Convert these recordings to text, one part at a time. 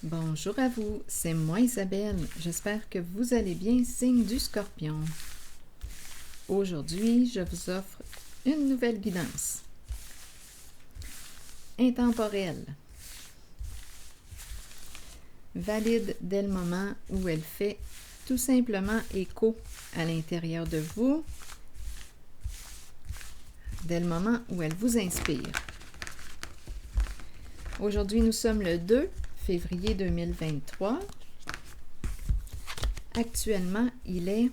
Bonjour à vous, c'est moi Isabelle. J'espère que vous allez bien, signe du Scorpion. Aujourd'hui, je vous offre une nouvelle guidance. Intemporelle. Valide dès le moment où elle fait tout simplement écho à l'intérieur de vous, dès le moment où elle vous inspire. Aujourd'hui, nous sommes le 2 février 2023. Actuellement, il est,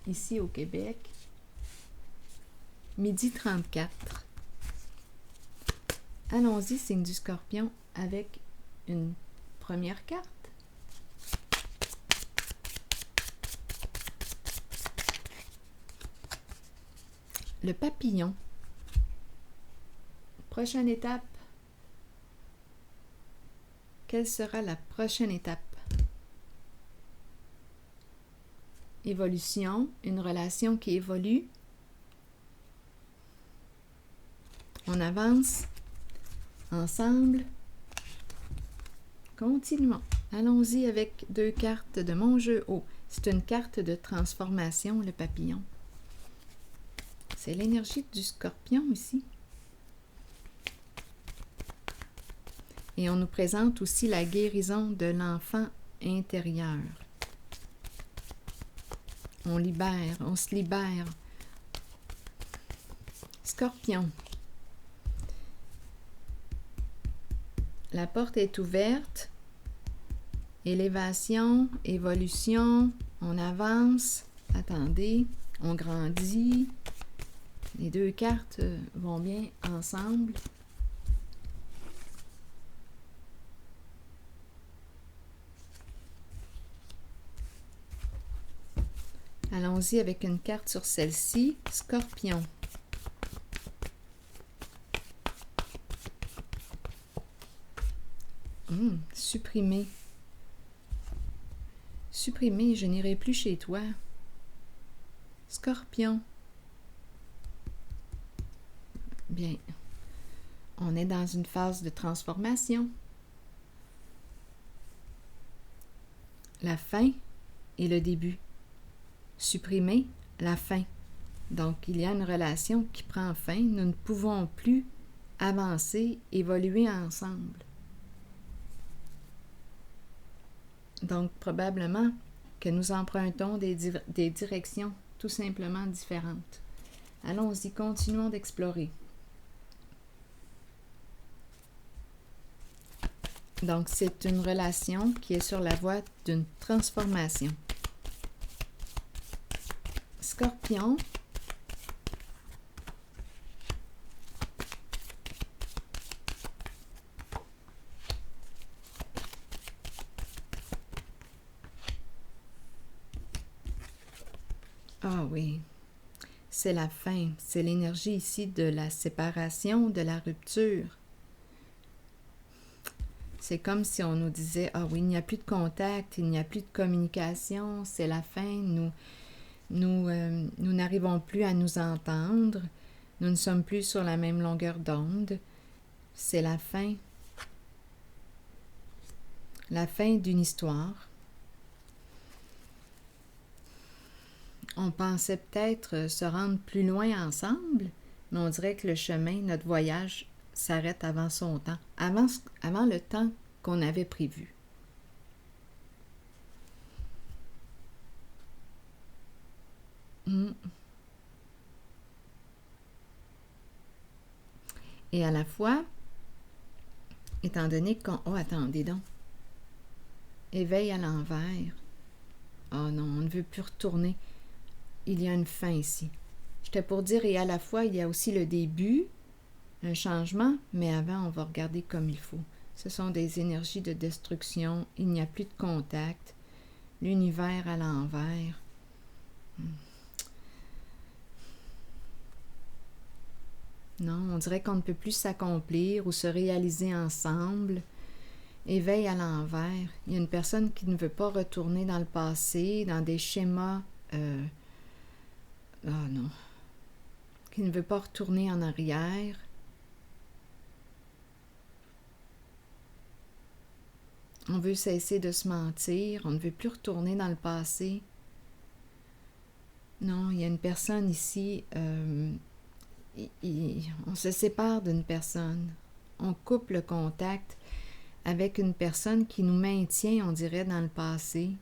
ici au Québec, 12h34. Allons-y, signe du Scorpion, avec une première carte. Le papillon. Prochaine étape. Quelle sera la prochaine étape? Évolution, une relation qui évolue. On avance ensemble. Continuons. Allons-y avec 2 cartes de mon jeu haut. C'est une carte de transformation, le papillon. C'est l'énergie du Scorpion ici. Et on nous présente aussi la guérison de l'enfant intérieur. On libère, on se libère. Scorpion. La porte est ouverte. Élévation, évolution, on avance. Attendez, on grandit. Les 2 cartes vont bien ensemble. Allons-y avec une carte sur celle-ci, Scorpion. Supprimer. Supprimer, je n'irai plus chez toi. Scorpion. Bien, on est dans une phase de transformation. La fin et le début. Supprimer, la fin. Donc, il y a une relation qui prend fin. Nous ne pouvons plus avancer, évoluer ensemble. Donc, probablement que nous empruntons des directions tout simplement différentes. Allons-y, continuons d'explorer. Donc, c'est une relation qui est sur la voie d'une transformation. Scorpion. Ah oui, c'est la fin, c'est l'énergie ici de la séparation, de la rupture. C'est comme si on nous disait, ah oui, il n'y a plus de contact, il n'y a plus de communication, c'est la fin, nous n'arrivons plus à nous entendre, nous ne sommes plus sur la même longueur d'onde, c'est la fin d'une histoire. On pensait peut-être se rendre plus loin ensemble, mais on dirait que le chemin, notre voyage, s'arrête avant son temps, avant le temps qu'on avait prévu. Et à la fois, étant donné qu'on... Oh, attendez donc. Éveil à l'envers. Oh non, on ne veut plus retourner. Il y a une fin ici. J'étais pour dire, et à la fois, il y a aussi le début, un changement, mais avant, on va regarder comme il faut. Ce sont des énergies de destruction. Il n'y a plus de contact. L'univers à l'envers. Non, on dirait qu'on ne peut plus s'accomplir ou se réaliser ensemble. Éveil à l'envers. Il y a une personne qui ne veut pas retourner dans le passé, dans des schémas... Ah non. Qui ne veut pas retourner en arrière. On veut cesser de se mentir, on ne veut plus retourner dans le passé. Non, il y a une personne ici, on se sépare d'une personne, on coupe le contact avec une personne qui nous maintient, on dirait, dans le passé.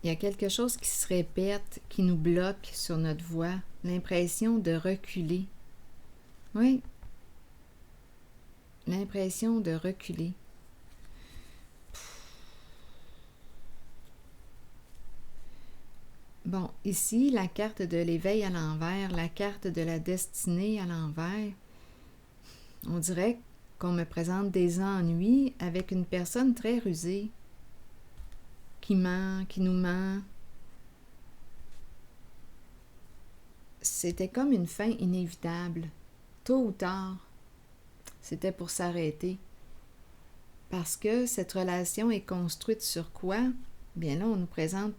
Il y a quelque chose qui se répète, qui nous bloque sur notre voie, l'impression de reculer. Oui, l'impression de reculer. Bon, ici, la carte de l'éveil à l'envers, la carte de la destinée à l'envers. On dirait qu'on me présente des ennuis avec une personne très rusée, qui ment, qui nous ment. C'était comme une fin inévitable. Tôt ou tard, c'était pour s'arrêter. Parce que cette relation est construite sur quoi? Bien là, on nous présente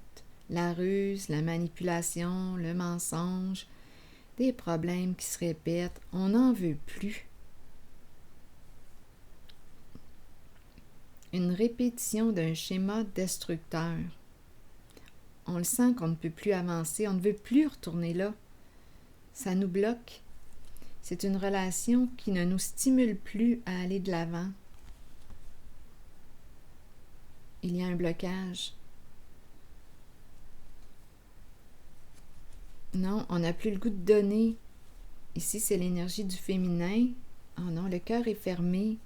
la ruse, la manipulation, le mensonge, des problèmes qui se répètent. On n'en veut plus. Une répétition d'un schéma destructeur. On le sent qu'on ne peut plus avancer, on ne veut plus retourner là. Ça nous bloque. C'est une relation qui ne nous stimule plus à aller de l'avant. Il y a un blocage. Non, on n'a plus le goût de donner. Ici, c'est l'énergie du féminin. Oh non, le cœur est fermé.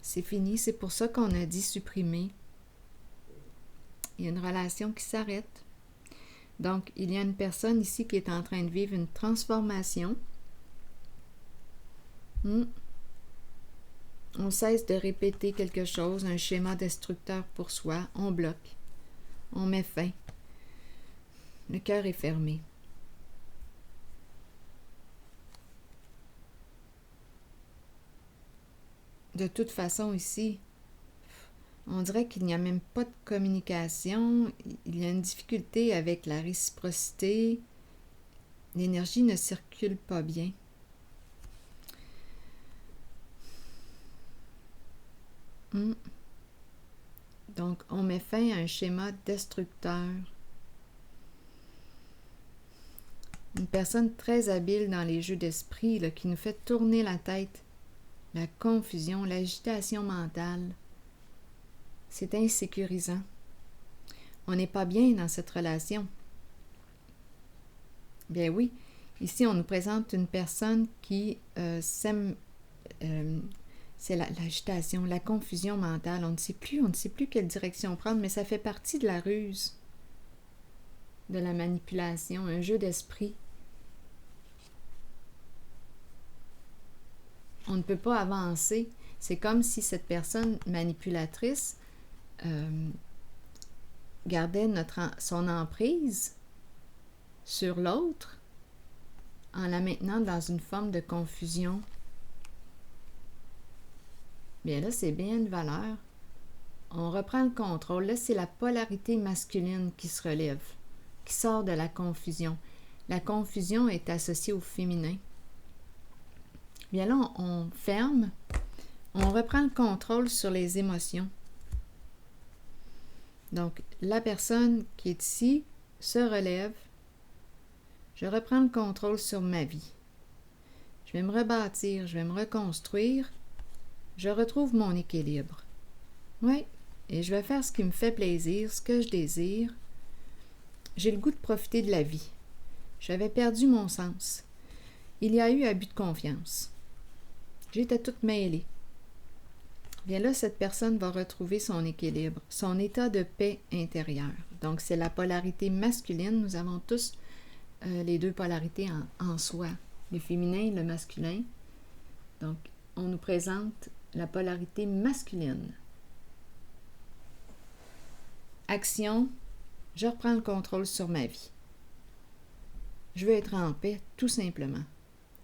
C'est fini, c'est pour ça qu'on a dit supprimer. Il y a une relation qui s'arrête. Donc, il y a une personne ici qui est en train de vivre une transformation. On cesse de répéter quelque chose, un schéma destructeur pour soi. On bloque. On met fin. Le cœur est fermé. De toute façon, ici, on dirait qu'il n'y a même pas de communication. Il y a une difficulté avec la réciprocité. L'énergie ne circule pas bien. Donc, on met fin à un schéma destructeur. Une personne très habile dans les jeux d'esprit là, qui nous fait tourner la tête. La confusion, l'agitation mentale. C'est insécurisant. On n'est pas bien dans cette relation. Bien oui, ici on nous présente une personne qui sème... c'est l'agitation, la confusion mentale. On ne sait plus quelle direction prendre, mais ça fait partie de la ruse, de la manipulation, un jeu d'esprit. On ne peut pas avancer. C'est comme si cette personne manipulatrice gardait son emprise sur l'autre en la maintenant dans une forme de confusion. Bien là, c'est bien une valeur. On reprend le contrôle. Là, c'est la polarité masculine qui se relève, qui sort de la confusion. La confusion est associée au féminin. Bien là, on ferme, on reprend le contrôle sur les émotions. Donc, la personne qui est ici se relève. Je reprends le contrôle sur ma vie. Je vais me rebâtir, je vais me reconstruire. Je retrouve mon équilibre. Oui, et je vais faire ce qui me fait plaisir, ce que je désire. J'ai le goût de profiter de la vie. J'avais perdu mon sens. Il y a eu abus de confiance. J'étais toute mêlée. Bien là, cette personne va retrouver son équilibre, son état de paix intérieure. Donc, c'est la polarité masculine. Nous avons tous les deux polarités en soi, le féminin et le masculin. Donc, on nous présente la polarité masculine. Action, je reprends le contrôle sur ma vie. Je veux être en paix, tout simplement.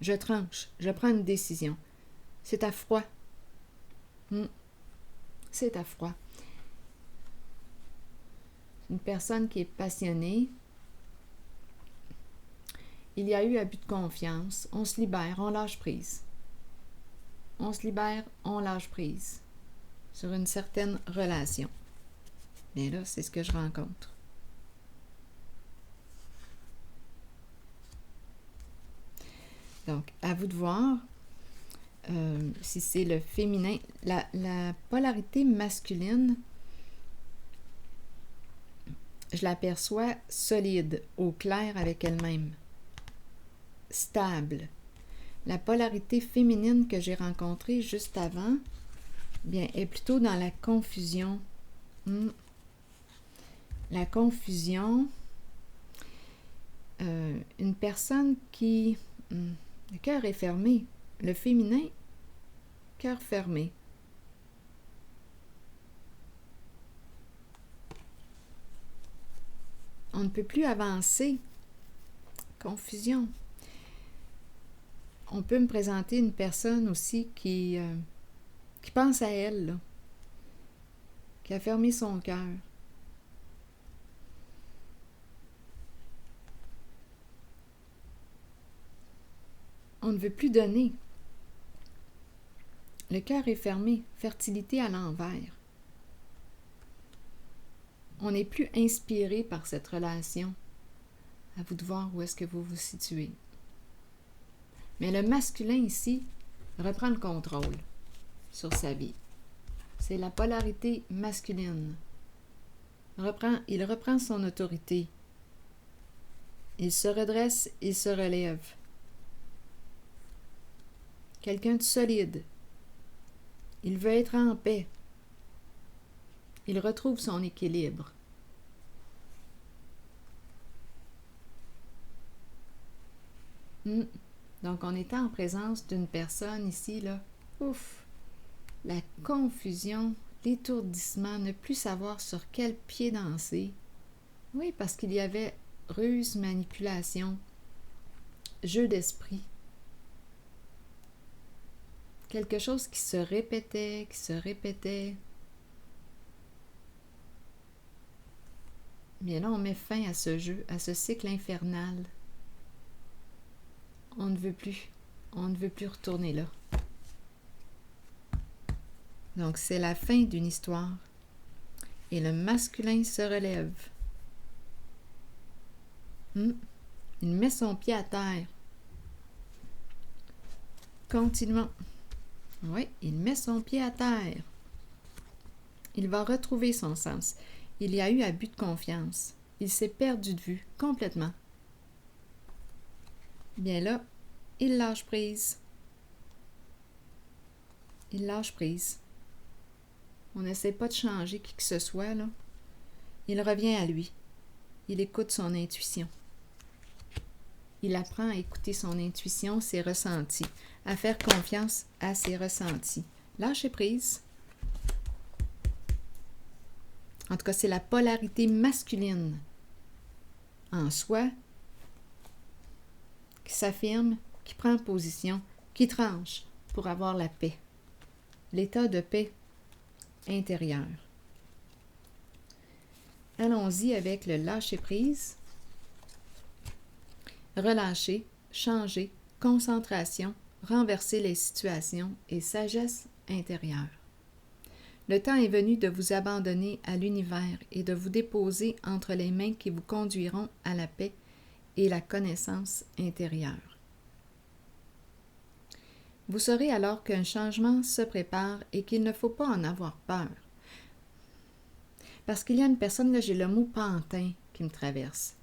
Je tranche, je prends une décision. C'est à froid. C'est à froid. Une personne qui est passionnée. Il y a eu abus de confiance. On se libère, on lâche prise. on se libère, on lâche prise sur une certaine relation. Bien là, c'est ce que je rencontre. Donc, à vous de voir si c'est le féminin. La polarité masculine, je l'aperçois solide, au clair avec elle-même, stable. La polarité féminine que j'ai rencontrée juste avant, bien, est plutôt dans la confusion. La confusion, une personne qui... le cœur est fermé. Le féminin, cœur fermé. On ne peut plus avancer. Confusion. On peut me présenter une personne aussi qui pense à elle, là, qui a fermé son cœur. On ne veut plus donner. Le cœur est fermé, fertilité à l'envers. On n'est plus inspiré par cette relation. À vous de voir où est-ce que vous vous situez. Mais le masculin ici reprend le contrôle sur sa vie. C'est la polarité masculine. Il reprend son autorité. Il se redresse, il se relève. Quelqu'un de solide. Il veut être en paix. Il retrouve son équilibre. Donc, on est en présence d'une personne ici, là. Ouf! La confusion, l'étourdissement, ne plus savoir sur quel pied danser. Oui, parce qu'il y avait ruse, manipulation, jeu d'esprit. Quelque chose qui se répétait, Bien là, on met fin à ce jeu, à ce cycle infernal. On ne veut plus retourner là. Donc, c'est la fin d'une histoire. Et le masculin se relève. Il met son pied à terre. Continuons. Oui, il met son pied à terre. Il va retrouver son sens. Il y a eu abus de confiance. Il s'est perdu de vue complètement. Bien là, il lâche prise. Il lâche prise. On n'essaie pas de changer qui que ce soit, là. Il revient à lui. Il écoute son intuition. Il apprend à écouter son intuition, ses ressentis, à faire confiance à ses ressentis. Lâcher prise. En tout cas, c'est la polarité masculine en soi qui s'affirme, qui prend position, qui tranche pour avoir la paix. L'état de paix intérieur. Allons-y avec le lâcher-prise. Relâcher, changer, concentration, renverser les situations et sagesse intérieure. Le temps est venu de vous abandonner à l'univers et de vous déposer entre les mains qui vous conduiront à la paix et la connaissance intérieure. Vous saurez alors qu'un changement se prépare et qu'il ne faut pas en avoir peur. Parce qu'il y a une personne, là, j'ai le mot pantin qui me traverse.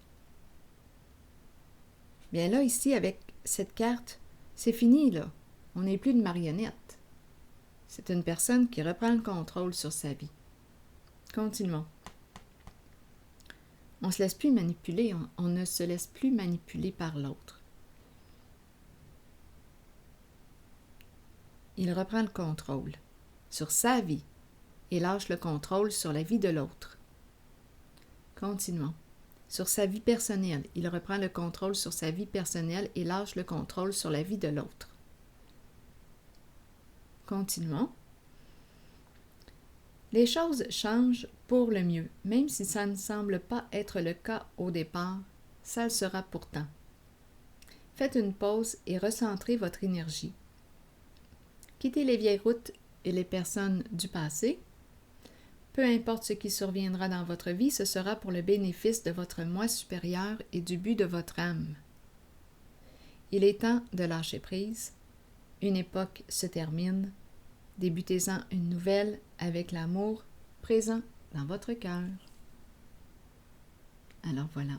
Bien là, ici, avec cette carte, c'est fini, là. On n'est plus de marionnette. C'est une personne qui reprend le contrôle sur sa vie. Continuons. On ne se laisse plus manipuler, on ne se laisse plus manipuler par l'autre. Il reprend le contrôle sur sa vie et lâche le contrôle sur la vie de l'autre. Continuons. Sur sa vie personnelle, il reprend le contrôle sur sa vie personnelle et lâche le contrôle sur la vie de l'autre. Continuons. Les choses changent pour le mieux, même si ça ne semble pas être le cas au départ, ça le sera pourtant. Faites une pause et recentrez votre énergie. Quittez les vieilles routes et les personnes du passé. Peu importe ce qui surviendra dans votre vie, ce sera pour le bénéfice de votre moi supérieur et du but de votre âme. Il est temps de lâcher prise. Une époque se termine. Débutez-en une nouvelle avec l'amour présent dans votre cœur. Alors voilà.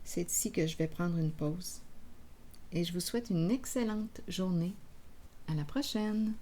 C'est ici que je vais prendre une pause. Et je vous souhaite une excellente journée. À la prochaine!